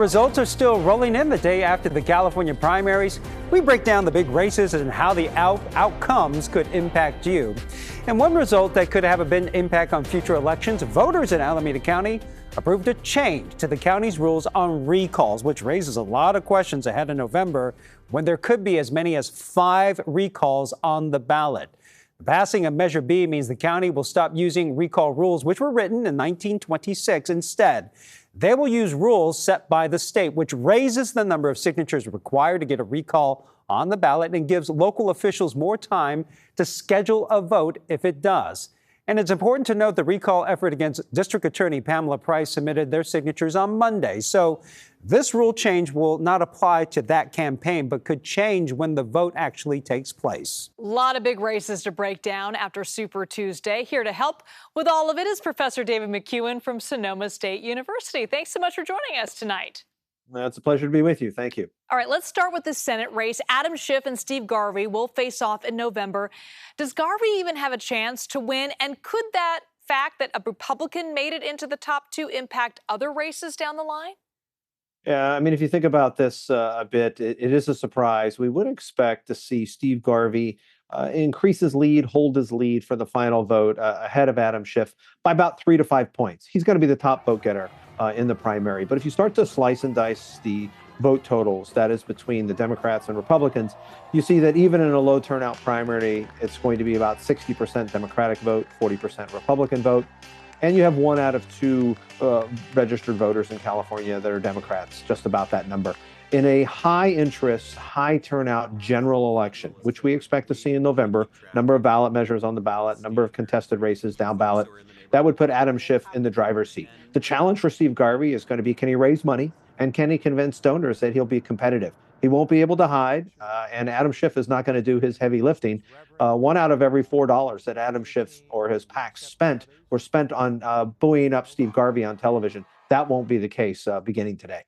Results are still rolling in the day after the California primaries. We break down the big races and how the outcomes could impact you. And one result that could have a big impact on future elections, voters in Alameda County approved a change to the county's rules on recalls, which raises a lot of questions ahead of November when there could be as many as 5 recalls on the ballot. The passing of Measure B means the county will stop using recall rules, which were written in 1926. Instead, they will use rules set by the state, which raises the number of signatures required to get a recall on the ballot and gives local officials more time to schedule a vote if it does. And it's important to note the recall effort against District Attorney Pamela Price submitted their signatures on Monday. So this rule change will not apply to that campaign, but could change when the vote actually takes place. A lot of big races to break down after Super Tuesday. Here to help with all of it is Professor David McCuan from Sonoma State University. Thanks so much for joining us tonight. It's a pleasure to be with you. Thank you. All right, let's start with the Senate race. Adam Schiff and Steve Garvey will face off in November. Does Garvey even have a chance to win? And could that fact that a Republican made it into the top 2 impact other races down the line? Yeah, I mean, if you think about this a bit, it is a surprise. We would expect to see Steve Garvey increase his lead, hold his lead for the final vote ahead of Adam Schiff by about 3 to 5 points. He's going to be the top vote getter in the primary. But if you start to slice and dice the vote totals, that is between the Democrats and Republicans, you see that even in a low turnout primary, it's going to be about 60% Democratic vote, 40% Republican vote. And you have 1 out of 2 registered voters in California that are Democrats, just about that number. In a high interest, high turnout general election, which we expect to see in November, number of ballot measures on the ballot, number of contested races down ballot, that would put Adam Schiff in the driver's seat. The challenge for Steve Garvey is going to be, can he raise money and can he convince donors that he'll be competitive? He won't be able to hide, and Adam Schiff is not going to do his heavy lifting. 1 out of every $4 that Adam Schiff or his PAC spent were spent on buoying up Steve Garvey on television. That won't be the case beginning today.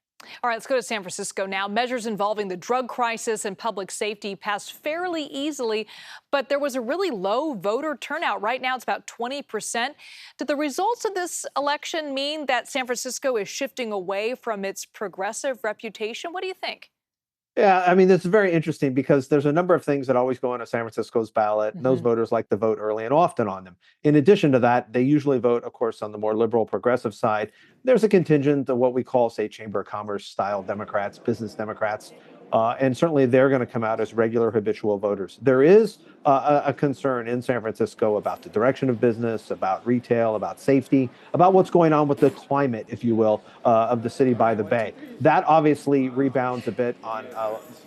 All right, let's go to San Francisco now. Measures involving the drug crisis and public safety passed fairly easily, but there was a really low voter turnout. Right now, it's about 20%. Did the results of this election mean that San Francisco is shifting away from its progressive reputation? What do you think? Yeah, I mean, it's very interesting because there's a number of things that always go on a San Francisco's ballot, and those voters like to vote early and often on them. In addition to that, they usually vote, of course, on the more liberal progressive side. There's a contingent of what we call, say, Chamber of Commerce style Democrats, business Democrats. And certainly they're going to come out as regular habitual voters. There is a concern in San Francisco about the direction of business, about retail, about safety, about what's going on with the climate, if you will, of the city by the bay. That obviously rebounds a bit on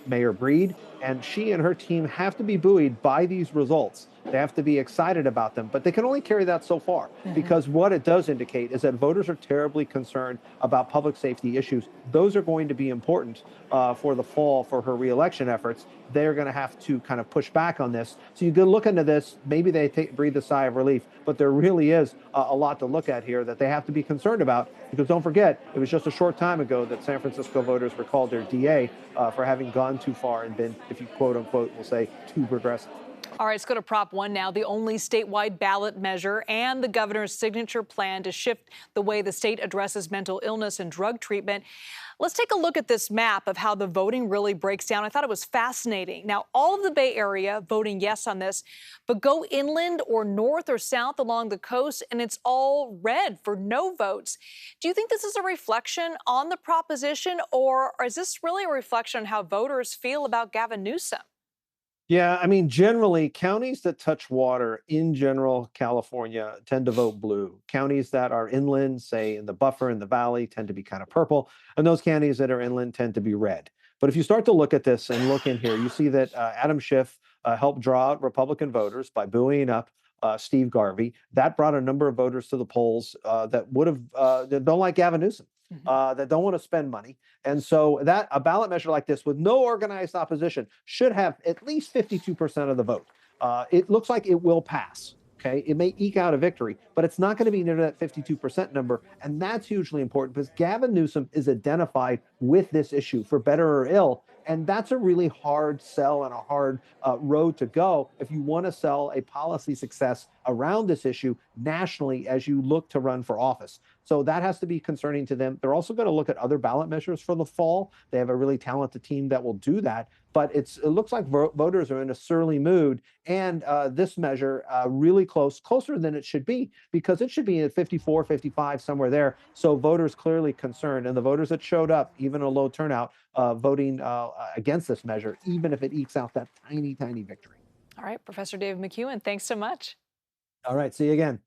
Mayor Breed, and she and her team have to be buoyed by these results. They have to be excited about them, but they can only carry that so far because what it does indicate is that voters are terribly concerned about public safety issues. Those are going to be important for the fall for her reelection efforts. They're going to have to kind of push back on this. So you can look into this. Maybe they breathe a sigh of relief, but there really is a lot to look at here that they have to be concerned about because don't forget, it was just a short time ago that San Francisco voters recalled their DA for having gone too far and been, if you quote unquote, will say, too progressive. All right, let's go to Prop 1 now, the only statewide ballot measure and the governor's signature plan to shift the way the state addresses mental illness and drug treatment. Let's take a look at this map of how the voting really breaks down. I thought it was fascinating. Now, all of the Bay Area voting yes on this, but go inland or north or south along the coast, and it's all red for no votes. Do you think this is a reflection on the proposition, or is this really a reflection on how voters feel about Gavin Newsom? Yeah, I mean, generally, counties that touch water in general, California, tend to vote blue. Counties that are inland, say in the buffer in the valley, tend to be kind of purple. And those counties that are inland tend to be red. But if you start to look at this and look in here, you see that Adam Schiff helped draw out Republican voters by buoying up Steve Garvey. That brought a number of voters to the polls that would have that don't like Gavin Newsom. That don't want to spend money. And so that a ballot measure like this with no organized opposition should have at least 52% of the vote. It looks like it will pass. Okay, it may eke out a victory, but it's not going to be near that 52% number. And that's hugely important because Gavin Newsom is identified with this issue for better or ill. And that's a really hard sell and a hard road to go if you want to sell a policy success around this issue nationally as you look to run for office. So that has to be concerning to them. They're also going to look at other ballot measures for the fall. They have a really talented team that will do that. But it looks like voters are in a surly mood, and this measure really closer than it should be, because it should be at 54, 55, somewhere there. So voters clearly concerned, and the voters that showed up, even a low turnout, voting against this measure, even if it ekes out that tiny, tiny victory. All right, Professor David McCuan, thanks so much. All right, see you again.